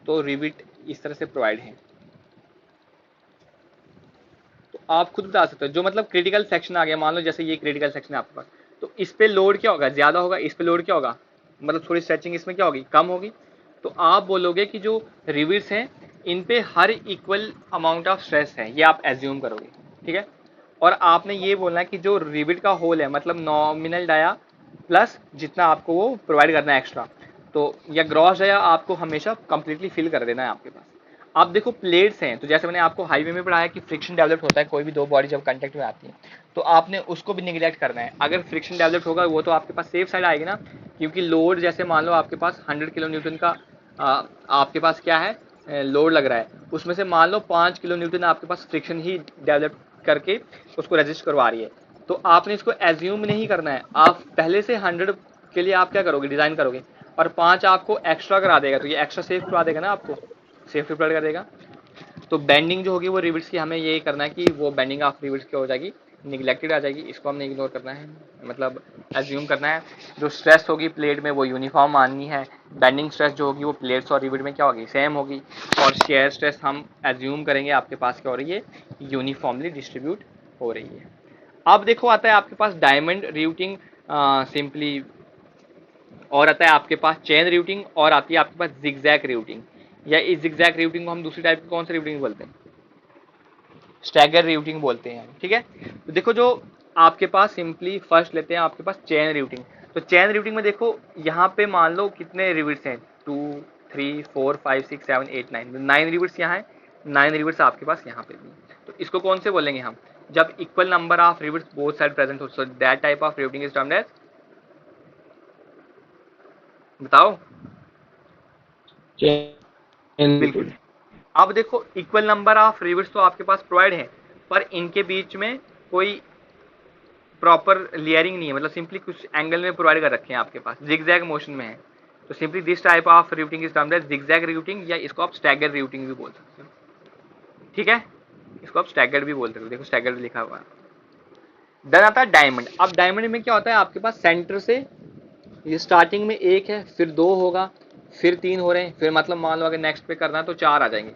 Speaker 1: तो रिविट इस तरह से प्रोवाइड है, तो आप खुद बता सकते हो जो मतलब क्रिटिकल सेक्शन आ गया, मान लो जैसे ये क्रिटिकल सेक्शन है आपके पास, तो इस पे लोड क्या होगा, ज्यादा होगा, इस पे लोड क्या होगा, मतलब थोड़ी स्ट्रेचिंग इसमें क्या होगी, कम होगी। तो आप बोलोगे कि जो रिविट्स हैं इन पे हर इक्वल अमाउंट ऑफ स्ट्रेस है, ये आप एज्यूम करोगे, ठीक है। और आपने ये बोलना है कि जो रिविट का होल है मतलब नॉमिनल डाया प्लस जितना आपको वो प्रोवाइड करना है एक्स्ट्रा, तो या ग्रॉस डाया आपको हमेशा कंप्लीटली फिल कर देना है आपके पास। आप देखो प्लेट्स हैं, तो जैसे मैंने आपको हाईवे में पढ़ाया कि फ्रिक्शन डेवलप होता है कोई भी दो बॉडी जब कांटेक्ट में आती है, तो आपने उसको भी निगलेक्ट करना है। अगर फ्रिक्शन डेवलप होगा वो तो आपके पास सेफ साइड आएगी ना, क्योंकि लोड जैसे मान लो आपके पास 100 किलो न्यूटन का आपके पास क्या है लोड लग रहा है, उसमें से मान लो 5 किलो न्यूटन आपके पास फ्रिक्शन ही डेवलप करके उसको रजिस्ट करवा रही है। तो आपने इसको एज्यूम नहीं करना है, आप पहले से 100 के लिए आप क्या करोगे, डिजाइन करोगे, और 5 आपको एक्स्ट्रा करा देगा, तो ये एक्स्ट्रा सेफ करवा देगा ना आपको, सेफ्टी प्रोवाइड कर देगा। तो बेंडिंग जो होगी वो रिविट्स की हमें ये करना है कि वो बेंडिंग ऑफ रिविट्स क्या हो जाएगी, निगलेक्टेड आ जाएगी, इसको हमने इग्नोर करना है, मतलब एज्यूम करना है। जो स्ट्रेस होगी प्लेट में वो यूनिफॉर्म माननी है, बेंडिंग स्ट्रेस जो होगी वो प्लेट्स और रिविट में क्या होगी, सेम होगी, और शेयर स्ट्रेस हम एज्यूम करेंगे आपके पास क्या हो रही है, यूनिफॉर्मली डिस्ट्रीब्यूट हो रही है। अब देखो आता है आपके पास डायमंड रूटिंग, सिंपली, और आता है आपके पास चेन रूटिंग, और आती है आपके पास जिगजैग रूटिंग, या इस जिगजैग रूटिंग को हम दूसरी टाइप की कौन सी रूटिंग बोलते हैं, स्टैगर रूटिंग बोलते हैं, ठीक है। तो देखो जो आपके पास सिंपली फर्स्ट लेते हैं आपके पास चेन रूटिंग। तो चेन रूटिंग में देखो यहाँ पे मान लो कितने रिविट्स हैं, 2 3 4 5 6 7 8 9, 9 रिविट्स यहाँ है, 9 रिविट्स आपके पास यहाँ पे भी। तो इसको कौन से बोलेंगे हम, जब equal number of rivets both side present हो, so that type of routing is termed as, बताओ। बिल्कुल। अब देखो इक्वल नंबर ऑफ रिविट्स तो आपके पास प्रोवाइड है, पर इनके बीच में कोई प्रॉपर लेयरिंग नहीं है, मतलब सिंपली कुछ एंगल में प्रोवाइड कर रखे हैं आपके पास, जिगजैग मोशन में है। तो simply this type of routing is termed as zigzag routing, या इसको आप स्टैगर रूटिंग भी बोल सकते हो, ठीक है। इसको आप स्टैगर भी बोल सकते हो, देखो स्टैगर भी लिखा हुआ है। देन आता है डायमंड। अब डायमंड में क्या होता है आपके पास सेंटर से, ये स्टार्टिंग में 1 है, फिर 2 होगा, फिर 3 हो रहे हैं, फिर मतलब मान लो अगर नेक्स्ट पे करना है तो 4 आ जाएंगे।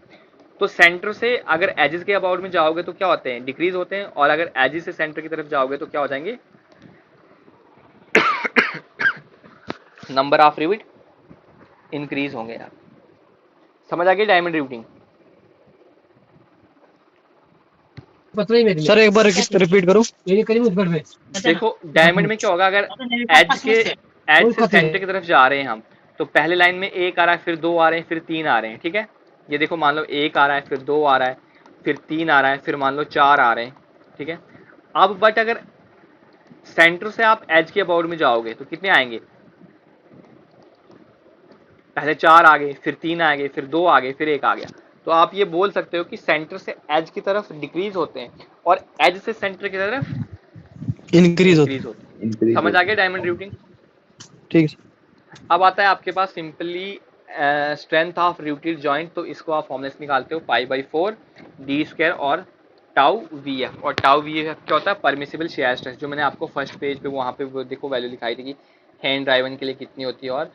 Speaker 1: तो सेंटर से अगर एजिस के अबाउट में जाओगे तो क्या होते हैं, डिक्रीज होते हैं, और अगर एजिस से सेंटर की तरफ जाओगे तो क्या हो जाएंगे, नंबर ऑफ रिविट इंक्रीज होंगे यार। समझ आ गई डायमंड रिविटिंग?
Speaker 5: सर एक बार रिपीट करो।
Speaker 1: देखो डायमंड में क्या होगा, अगर एज से सेंटर की तरफ जा रहे हैं हम, तो पहले लाइन में एक आ रहा है, फिर दो आ रहे हैं, फिर तीन आ रहे हैं, ठीक है। ये देखो मान लो एक आ रहा है, फिर दो आ रहा है, फिर तीन आ रहा है, फिर मान लो चार आ रहे हैं, ठीक है। अब बट अगर सेंटर से आप एज के अबाउट में जाओगे तो कितने आएंगे? पहले चार आ गए, फिर तीन आ गए, फिर दो आ गए, फिर एक आ गया। तो आप ये बोल सकते हो कि सेंटर से एज की तरफ डिक्रीज होते हैं और एज से सेंटर की तरफ
Speaker 5: इंक्रीज होता
Speaker 1: इंक्रीज होते हैं।
Speaker 2: इंक्रीज
Speaker 1: समझ आ
Speaker 2: होता
Speaker 1: गया
Speaker 2: है।
Speaker 1: Diamond routing?
Speaker 5: ठीक है।
Speaker 1: अब आता है आपके पास simply strength of routed joint. तो इसको आप फॉर्मूला से निकालते हो π/4 डी स्क्वायर और टाउ वी एफ। और टाउ वी एफ क्या होता है? परमिसिबल शेयर स्ट्रेस, जो मैंने आपको फर्स्ट पेज पे वहाँ पे वो देखो वैल्यू दिखाई थी कि हैंड ड्राइवन के लिए कितनी होती है और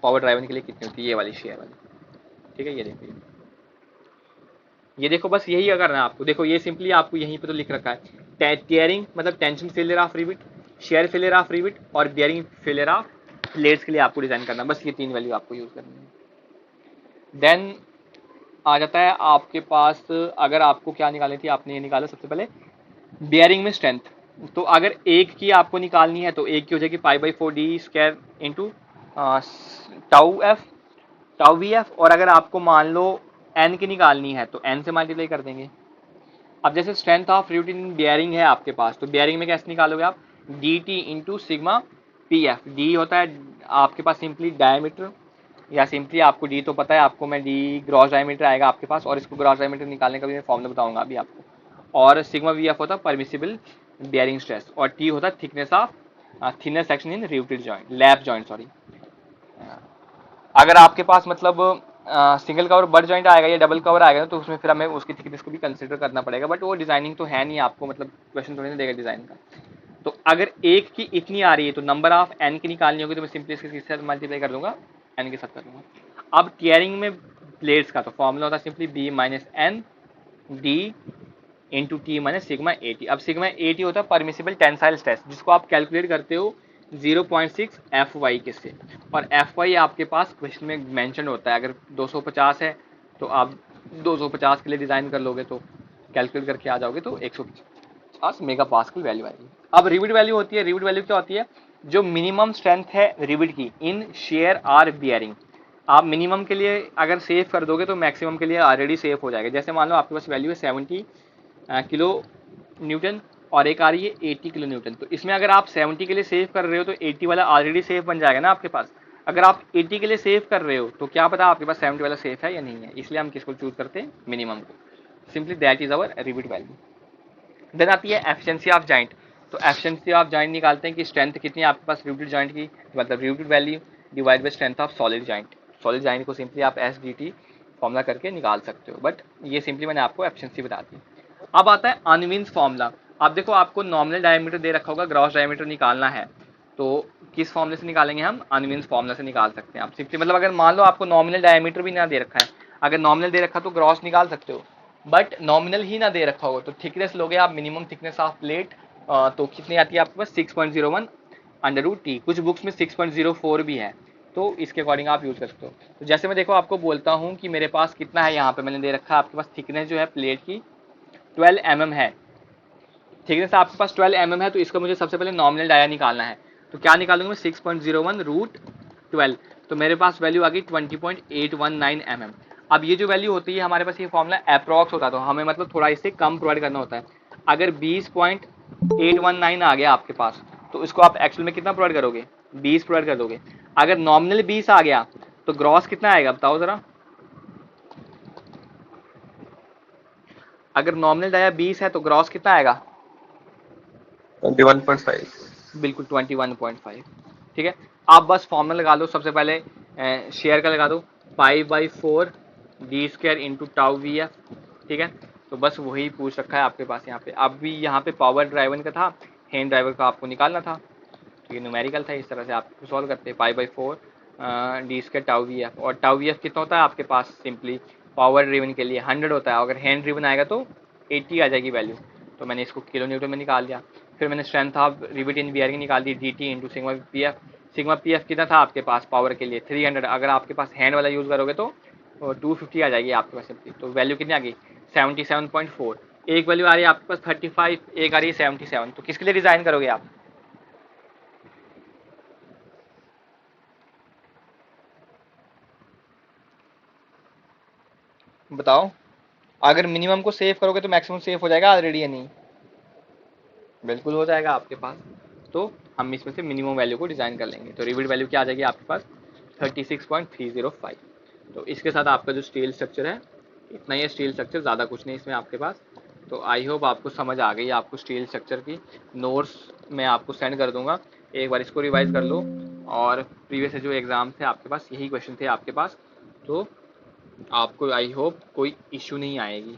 Speaker 1: पावर ड्राइवन के लिए कितनी होती है, ये वाली शेयर वाली, ठीक है। ये देखो बस यही करना है आपको। देखो ये सिंपली आपको यहीं पे तो लिख रखा है, टेयरिंग मतलब tension failure of rivet, share failure of rivet और बियरिंग फेलियर ऑफ प्लेट्स के लिए आपको डिजाइन करना। बस ये तीन वैल्यू आपको यूज करनी है। देन आ जाता है आपके पास, अगर आपको क्या निकालनी थी, आपने ये निकाला सबसे पहले बियरिंग में स्ट्रेंथ। तो अगर एक की आपको निकालनी है तो एक की हो जाएगी π/4 D square into tau V F. और अगर आपको मान लो एन की निकालनी है तो एन से मल्टीप्लाई कर देंगे। अब जैसे स्ट्रेंथ ऑफ रूटिंग बियरिंग है आपके पास, तो बियरिंग में कैसे निकालोगे आप? D T into sigma P F. D होता है आपके पास सिंपली डायमीटर, या सिंपली आपको डी तो पता है आपको, मैं डी ग्रॉस डायमीटर आएगा आपके पास, और इसको ग्रॉस डायमीटर निकालने का भी मैं फॉर्मूला बताऊंगा अभी आपको। और सिग्मा वी एफ होता है परमिसिबल बियरिंग स्ट्रेस, और टी होता है thickness of thinner section in rooted joint, lap joint sorry. अगर आपके पास मतलब सिंगल कवर बड जॉइंट आएगा या डबल कवर आएगा तो उसमें फिर हमें उसकी थिकनेस को भी कंसिडर करना पड़ेगा, बट वो डिजाइनिंग तो है नहीं, आपको मतलब क्वेश्चन थोड़ी ना देगा डिजाइन का। तो अगर एक की इतनी आ रही है तो नंबर ऑफ एन की निकालनी होगी, तो मैं सिंपली इसके साथ मल्टीप्लाई कर दूंगा, एन के साथ कर दूंगा। अब टीयरिंग में प्लेट्स का तो फॉर्मूला होता है simply B minus N D into T minus sigma A T. अब सिग्मा ए टी होता है परमिसिबल टेंसाइल स्ट्रेस, जिसको आप कैलकुलेट करते हो 0.6 एफ वाई के से, और एफ वाई आपके पास क्वेश्चन में मेंशन होता है। अगर 250 है तो आप 250 के लिए डिज़ाइन कर लोगे तो कैलकुलेट करके आ जाओगे तो 150 मेगा पास्कल वैल्यू आएगी। अब रिविट वैल्यू होती है, रिविट वैल्यू क्या होती है? जो मिनिमम स्ट्रेंथ है रिविट की इन शेयर आर बियरिंग। आप मिनिमम के लिए अगर सेव कर दोगे तो मैक्सिमम के लिए ऑलरेडी सेव हो जाएगा। जैसे मान लो आपके पास वैल्यू है 70 किलो न्यूटन और एक आ रही है 80 किलो न्यूटन, तो इसमें अगर आप 70 के लिए सेव कर रहे हो तो 80 वाला ऑलरेडी सेफ बन जाएगा ना आपके पास। अगर आप 80 के लिए सेव कर रहे हो तो क्या पता आपके पास 70 वाला सेफ है या नहीं है, इसलिए हम किसको चूज करते हैं? मिनिमम को। Simply that is our rivet value. Then आती है एफिशिएंसी ऑफ जॉइंट। तो एफिशिएंसी ऑफ जॉइंट निकालते हैं कि स्ट्रेंथ कितनी है आपके पास रिविटेड जॉइंट की, मतलब riveted value divide by strength of solid joint. Solid joint को सिंपली आप एस डी टी फॉर्मूला करके निकाल सकते हो, बट ये सिंपली मैंने आपको एफिशिएंसी बता दी। अब आता है अनविन्स फॉर्मूला। अब देखो आपको नॉमिनल डायमीटर दे रखा होगा, ग्रॉस डायमीटर निकालना है तो किस फॉर्मूले से निकालेंगे हम? अनविन्स फॉर्मूला से निकाल सकते हैं आप सिंपली। मतलब अगर मान लो आपको नॉमिनल डायमीटर भी ना दे रखा है, अगर नॉमिनल दे रखा तो ग्रॉस निकाल सकते हो, बट नॉमिनल ही ना दे रखा होगा तो थिकनेस लोगे आप मिनिमम थिकनेस ऑफ प्लेट, तो कितनी आती है आपके पास? 6.01 अंडर रूट टी। कुछ बुक्स में 6.04 भी है, तो इसके अकॉर्डिंग आप यूज कर सकते हो। तो जैसे मैं देखो आपको बोलता हूँ कि मेरे पास कितना है, यहाँ पे मैंने दे रखा है आपके पास थिकनेस जो है प्लेट की 12 mm है। थिकनेस आपके पास 12 mm है, तो इसका मुझे सबसे पहले नॉमिनल डाया निकालना है। तो क्या निकालूंगा मैं? 6.01 रूट 12, तो मेरे पास वैल्यू आ गई 20.819 mm। अब ये जो वैल्यू होती है हमारे पास, ये फॉर्मूला अप्रॉक्स होता है, तो हमें मतलब थोड़ा इससे कम प्रोवाइड करना होता है। अगर 20.819 आ गया आपके पास तो इसको आप एक्चुअल में कितना प्रोवाइड करोगे? 20 प्रोवाइड कर दोगे। अगर नॉमिनल 20 आ गया तो ग्रॉस कितना आएगा बताओ जरा? अगर नॉमिनल डाया 20 है तो ग्रॉस कितना आएगा?
Speaker 3: 21.5।
Speaker 1: बिल्कुल 21.5। ठीक है, आप बस फॉर्मूला लगा दो सबसे पहले, शेयर का लगा दो π/4 D square into tau V F. ठीक है, तो बस वही पूछ रखा है आपके पास यहाँ पे। अब भी यहाँ पे पावर ड्राइवर का था, हैंड ड्राइवर का आपको निकालना था, तो ये न्यूमेरिकल था, इस तरह से आप सॉल्व करते हैं। π/4 D square tau V F, और टाउ वी एफ कितना होता है आपके पास? सिंपली पावर ड्रिवन के लिए 100 होता है, अगर हैंड ड्रिवन आएगा तो 80 आ जाएगी वैल्यू, तो मैंने इसको किलो न्यूटन में निकाल दिया। फिर मैंने strength of rivet in bearing निकाल दी, D T into sigma P F. Sigma P F कितना था आपके पास पावर के लिए 300, अगर आपके पास हैंड वाला यूज़ करोगे तो 250 आ जाएगी आपके पास सिंपली। तो वैल्यू कितनी आ गई 77.4। एक वैल्यू आ रही है आपके पास 35, एक आ रही है 77। तो किसके लिए डिज़ाइन करोगे आप? बताओ, अगर मिनिमम को सेव करोगे तो मैक्सिमम सेव हो जाएगा ऑलरेडी या नहीं? बिल्कुल हो जाएगा आपके पास। तो हम इसमें से मिनिमम वैल्यू को डिज़ाइन कर लेंगे। तो रिविड वैल्यू क्या आ जाएगी आपके पास 36.305। तो इसके साथ आपका जो स्टील स्ट्रक्चर है इतना ही है, स्टील स्ट्रक्चर, ज़्यादा कुछ नहीं इसमें आपके पास। तो आई होप आपको समझ आ गई। आपको स्टील स्ट्रक्चर की नोट्स मैं आपको सेंड कर दूंगा, एक बार इसको रिवाइज कर लो। और प्रीवियस जो एग्ज़ाम थे आपके पास यही क्वेश्चन थे आपके पास, तो आपको आई होप कोई इशू नहीं आएगी।